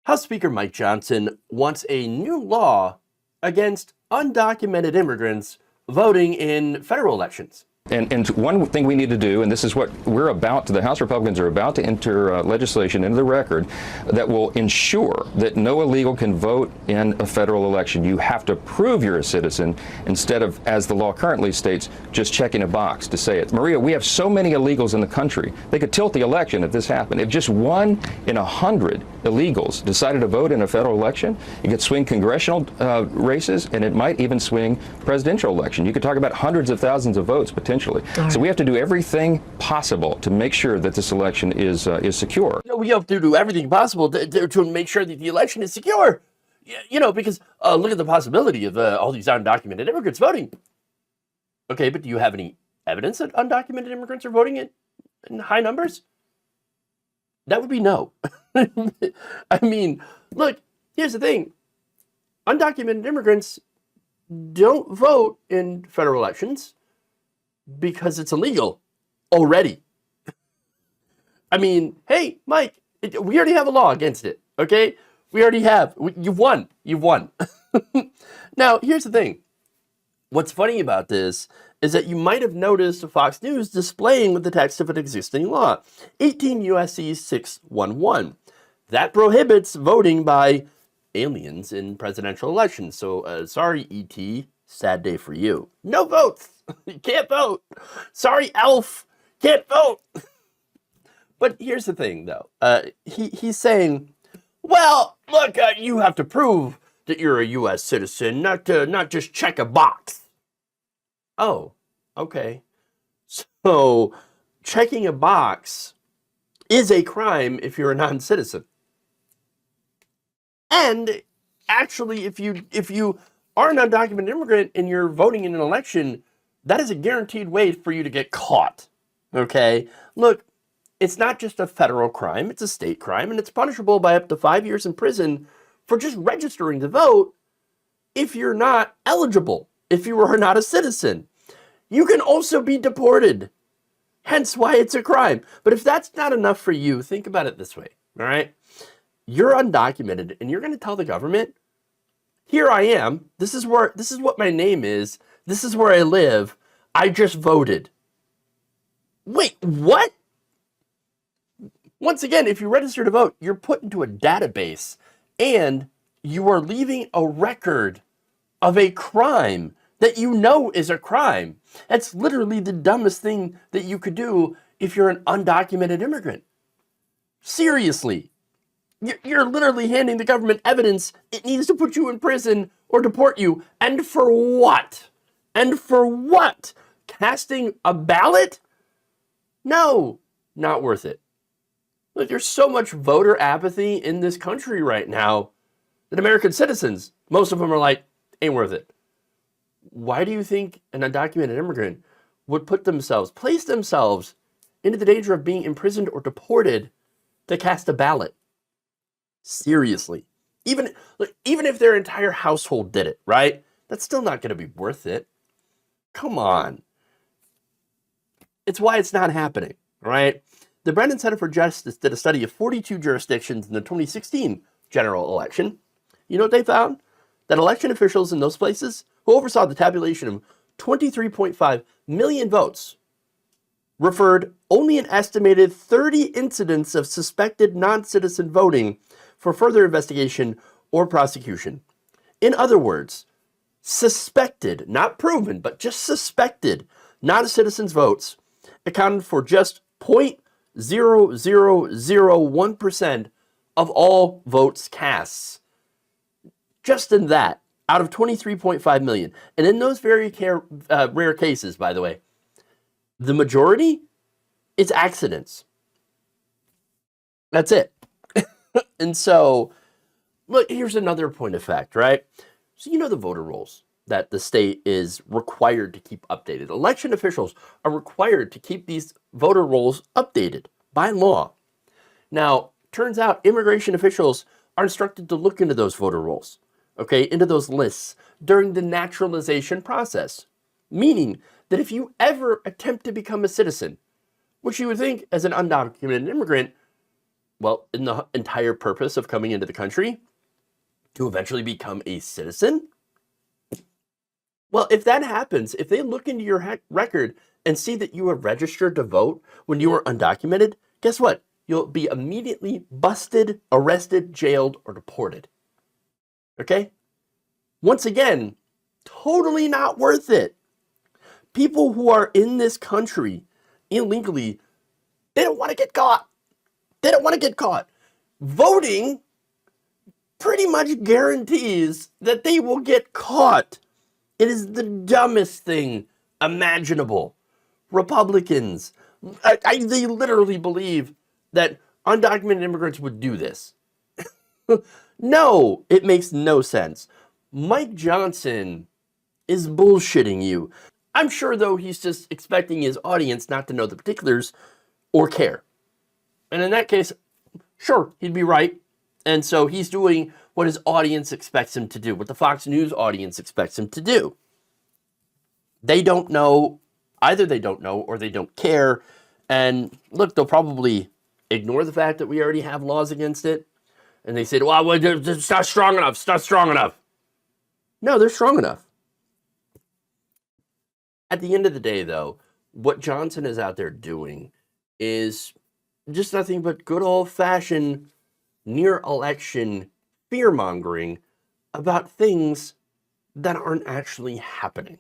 House Speaker Mike Johnson wants a new law against undocumented immigrants voting in federal elections. And one thing we need to do, and this is what we're about to, the House Republicans are about to enter legislation into the record that will ensure that no illegal can vote in a federal election. You have to prove you're a citizen instead of, as the law currently states, just checking a box to say it. Maria, we have so many illegals in the country. They could tilt the election if this happened. If just 1 in 100 illegals decided to vote in a federal election, it could swing congressional races, and it might even swing presidential election. You could talk about hundreds of thousands of votes potentially. Right. So we have to do everything possible to make sure that this election is secure. We have to do everything possible to make sure that the election is secure. Because look at the possibility of all these undocumented immigrants voting. Okay, but do you have any evidence that undocumented immigrants are voting in high numbers? That would be no. I mean, look, here's the thing. Undocumented immigrants don't vote in federal elections because it's illegal already. I mean, hey, Mike, we already have a law against it, okay? We already have. You've won. You've won. Now, here's the thing. What's funny about this is that you might have noticed Fox News displaying the text of an existing law, 18 U.S.C. 611. That prohibits voting by aliens in presidential elections. So, sorry, E.T., sad day for you. No votes. You can't vote. Sorry, Elf. Can't vote. But here's the thing, though. He's saying, well, look, you have to prove that you're a U.S. citizen, not just check a box. Oh, okay. So checking a box is a crime if you're a non-citizen. And actually, if you are an undocumented immigrant and you're voting in an election, that is a guaranteed way for you to get caught. Okay? Look, it's not just a federal crime, it's a state crime, and it's punishable by up to 5 years in prison for just registering to vote if you're not eligible, if you are not a citizen. You can also be deported, hence why it's a crime. But if that's not enough for you, think about it this way, all right? You're undocumented, and you're going to tell the government, here I am, this is what my name is, this is where I live, I just voted. Wait, what? Once again, if you register to vote, you're put into a database and you are leaving a record of a crime that you know is a crime. That's literally the dumbest thing that you could do if you're an undocumented immigrant. Seriously. You're literally handing the government evidence it needs to put you in prison or deport you. And for what? And for what? Casting a ballot? No, not worth it. Look, there's so much voter apathy in this country right now that American citizens, most of them are like, ain't worth it. Why do you think an undocumented immigrant would place themselves into the danger of being imprisoned or deported to cast a ballot? Seriously. Even if their entire household did it, right? That's still not going to be worth it. Come on. It's why it's not happening, right? The Brennan Center for Justice did a study of 42 jurisdictions in the 2016 general election. You know what they found? That election officials in those places who oversaw the tabulation of 23.5 million votes referred only an estimated 30 incidents of suspected non-citizen voting for further investigation or prosecution. In other words, suspected, not proven, but just suspected non-citizens' votes accounted for just 0.0001% of all votes cast. Just in that, out of 23.5 million. And in those very rare cases, by the way, the majority is accidents. That's it. And so, look, here's another point of fact, right? So you know the voter rolls that the state is required to keep updated. Election officials are required to keep these voter rolls updated by law. Now, turns out immigration officials are instructed to look into those voter rolls, okay, into those lists during the naturalization process. Meaning that if you ever attempt to become a citizen, which you would think as an undocumented immigrant, Well, in the entire purpose of coming into the country to eventually become a citizen? Well, if that happens, if they look into your record and see that you were registered to vote when you were undocumented, guess what? You'll be immediately busted, arrested, jailed, or deported. Okay? Once again, totally not worth it. People who are in this country illegally, they don't want to get caught. They don't want to get caught. Voting pretty much guarantees that they will get caught. It is the dumbest thing imaginable. Republicans, they literally believe that undocumented immigrants would do this. No, it makes no sense. Mike Johnson is bullshitting you. I'm sure, though, he's just expecting his audience not to know the particulars or care. And in that case, sure, he'd be right. And so he's doing what his audience expects him to do, what the Fox News audience expects him to do. They don't know, either they don't know or they don't care. And look, they'll probably ignore the fact that we already have laws against it. And they say, well, it's not strong enough, it's not strong enough. No, they're strong enough. At the end of the day, though, what Johnson is out there doing is just nothing but good old-fashioned near-election fear-mongering about things that aren't actually happening.